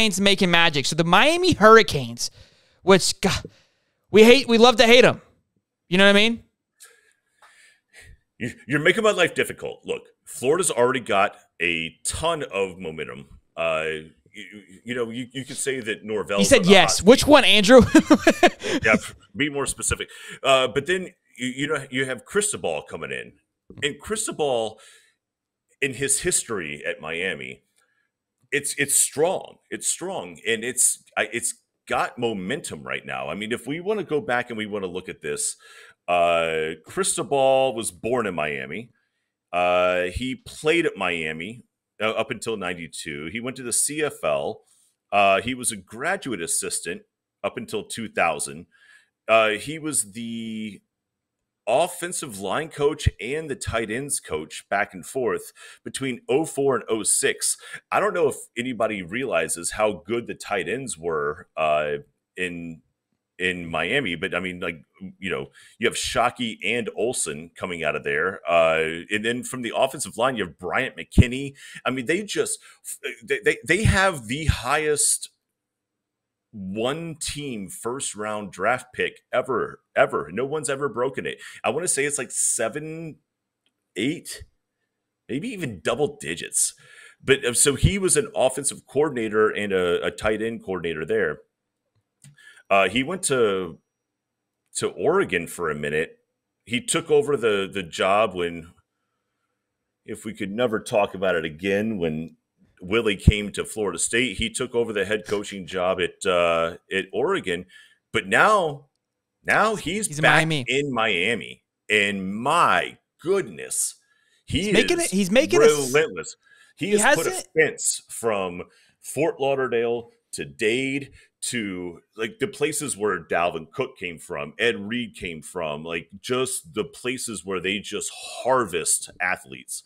Hurricanes making magic. So the Miami Hurricanes, which God, we love to hate them. You know what I mean? You're making my life difficult. Look, Florida's already got a ton of momentum. You could say that Norvell. He said yes. Which one, Andrew? Yeah, be more specific. But then you have Cristobal coming in, and Cristobal, in his history at Miami, it's strong. It's strong, and it's got momentum right now. I mean, if we want to go back and we want to look at this, Cristobal was born in Miami. He played at Miami up until 92. He went to the CFL. He was a graduate assistant up until 2000. He was the offensive line coach and the tight ends coach back and forth between 04 and 06. I don't know if anybody realizes how good the tight ends were in Miami, but I mean, you have Shockey and Olsen coming out of there. And then from the offensive line, you have Bryant McKinney. I mean, they have the highest one team first round draft pick ever. No one's ever broken it. I want to say it's like 7, 8, maybe even double digits. But so he was an offensive coordinator and a tight end coordinator there. He went to Oregon for a minute. He took over the job when, if we could never talk about it again, when Willie came to Florida State, he took over the head coaching job at Oregon. But now he's back in Miami, and my goodness, he's making relentless. He has put a fence from Fort Lauderdale to Dade to like the places where Dalvin Cook came from, Ed Reed came from, like just the places where they just harvest athletes.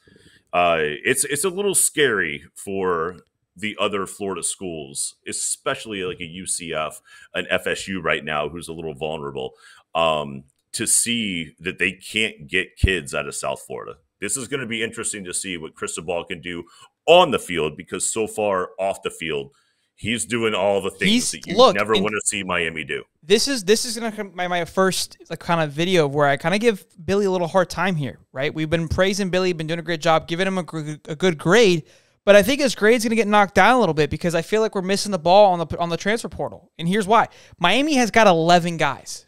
It's a little scary for the other Florida schools, especially like a UCF, an FSU right now, who's a little vulnerable, to see that they can't get kids out of South Florida. This is going to be interesting to see what Cristobal can do on the field, because so far off the field, he's doing all the things that you never want to see Miami do. This is going to be my first kind of video where I kind of give Billy a little hard time here, right? We've been praising Billy, been doing a great job, giving him a good grade, but I think his grade's going to get knocked down a little bit because I feel like we're missing the ball on the transfer portal. And here's why. Miami has got 11 guys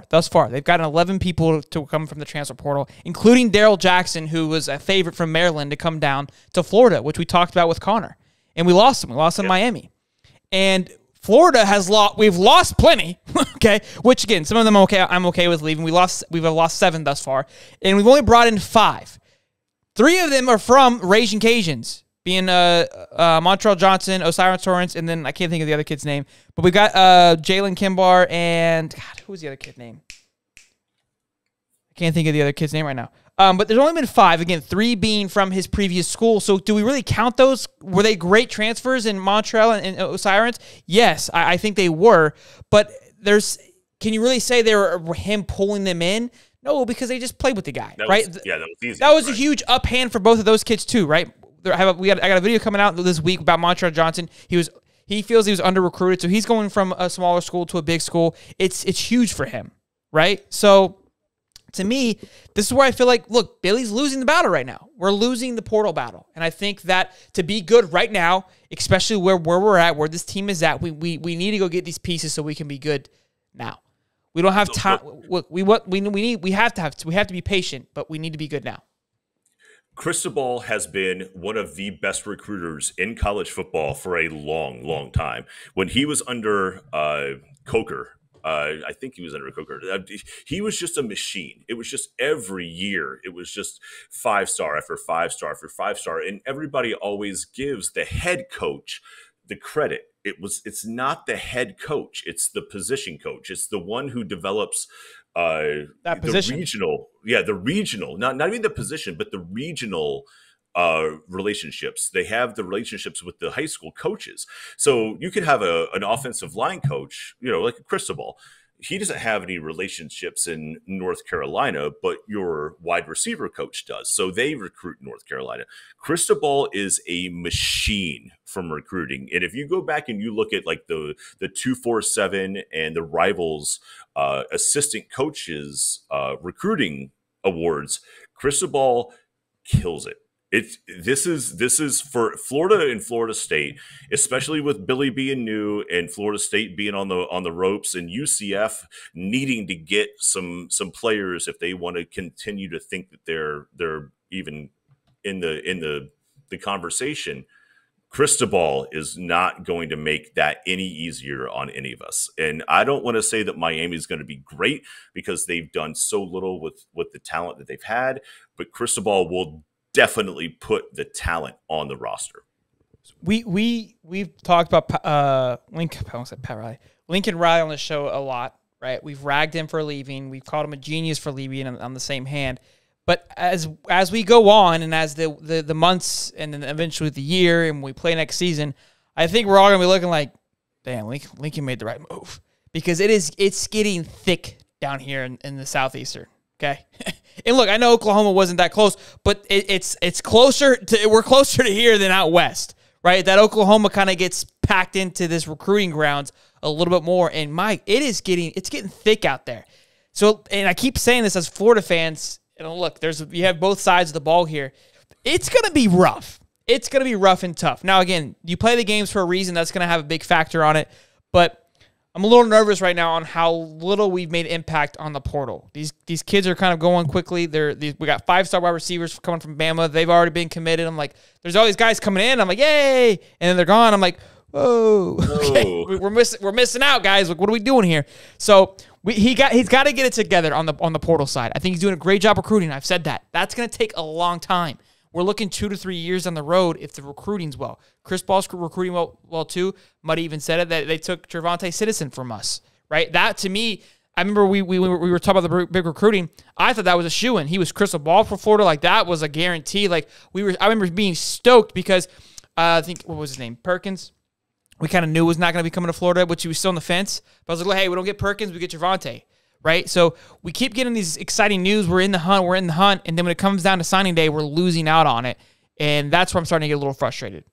thus far. They've got 11 people to come from the transfer portal, including Darrel Jackson, who was a favorite from Maryland to come down to Florida, which we talked about with Connor. And we lost him. We lost him in Miami. And Florida has lost. We've lost plenty, okay. Which again, some of them I'm okay with leaving. We've lost 7 thus far, and we've only brought in 5. 3 of them are from Raging Cajuns, being Montreal Johnson, Osiris Torrance, and then I can't think of the other kid's name. But we got Jalen Kimbar and God, who was the other kid's name? I can't think of the other kid's name right now. But there's only been 5. Again, 3 being from his previous school. So do we really count those? Were they great transfers in Montreal and Osiris? Yes, I think they were. But can you really say they were him pulling them in? No, because they just played with the guy, right? That was easy. That was a huge uphand for both of those kids too, right? I got a video coming out this week about Montreal Johnson. He feels he was under recruited, so he's going from a smaller school to a big school. It's huge for him, right? So to me, this is where I feel like, look, Billy's losing the battle right now. We're losing the portal battle. And I think that to be good right now, especially where we're at, where this team is at, we need to go get these pieces so we can be good now. We don't have time. We have to be patient, but we need to be good now. Cristobal has been one of the best recruiters in college football for a long, long time. When he was under Coker, I think he was under Coker. He was just a machine. It was just every year. It was just 5-star after 5-star after 5-star. And everybody always gives the head coach the credit. It's not the head coach. It's the position coach. It's the one who develops that position. The regional, not even the position, but the regional relationships. They have the relationships with the high school coaches. So you could have an offensive line coach, like a Cristobal, he doesn't have any relationships in North Carolina, but your wide receiver coach does. So they recruit North Carolina. Cristobal is a machine from recruiting. And if you go back and you look at like the 247 and the Rivals assistant coaches recruiting awards, Cristobal kills it. This is for Florida and Florida State, especially with Billy being new and Florida State being on the ropes, and UCF needing to get some players if they want to continue to think that they're even in the conversation. Cristobal is not going to make that any easier on any of us. And I don't want to say that Miami is going to be great because they've done so little with the talent that they've had, but Cristobal will definitely put the talent on the roster. We've talked about Lincoln Riley on the show a lot, right? We've ragged him for leaving. We've called him a genius for leaving on the same hand. But as we go on and as the months and then eventually the year and we play next season, I think we're all going to be looking like, damn, Lincoln made the right move, because it's getting thick down here in the Southeastern. Okay. And look, I know Oklahoma wasn't that close, but it's closer to, we're closer to here than out west, right? That Oklahoma kind of gets packed into this recruiting grounds a little bit more. And Mike, it's getting thick out there. So, and I keep saying this as Florida fans, and look, you have both sides of the ball here. It's going to be rough. It's going to be rough and tough. Now, again, you play the games for a reason. That's going to have a big factor on it. But I'm a little nervous right now on how little we've made impact on the portal. These kids are kind of going quickly. We got 5-star wide receivers coming from Bama. They've already been committed. I'm like, there's all these guys coming in. I'm like, yay! And then they're gone. I'm like, whoa. Okay, we're missing out, guys. Like, what are we doing here? So he's got to get it together on the portal side. I think he's doing a great job recruiting. I've said that. That's going to take a long time. We're looking 2 to 3 years on the road if the recruiting's well. Cristobal recruiting well too. Muddy even said it, that they took Gervonta Citizen from us, right? That, to me, I remember we were talking about the big recruiting. I thought that was a shoo-in. He was Cristobal for Florida. Like, that was a guarantee. Like, I remember being stoked because I think, what was his name? Perkins. We kind of knew was not going to be coming to Florida, but he was still on the fence. But I was like, hey, we don't get Perkins, we get Gervonta. Right? So we keep getting these exciting news. We're in the hunt. And then when it comes down to signing day, we're losing out on it. And that's where I'm starting to get a little frustrated.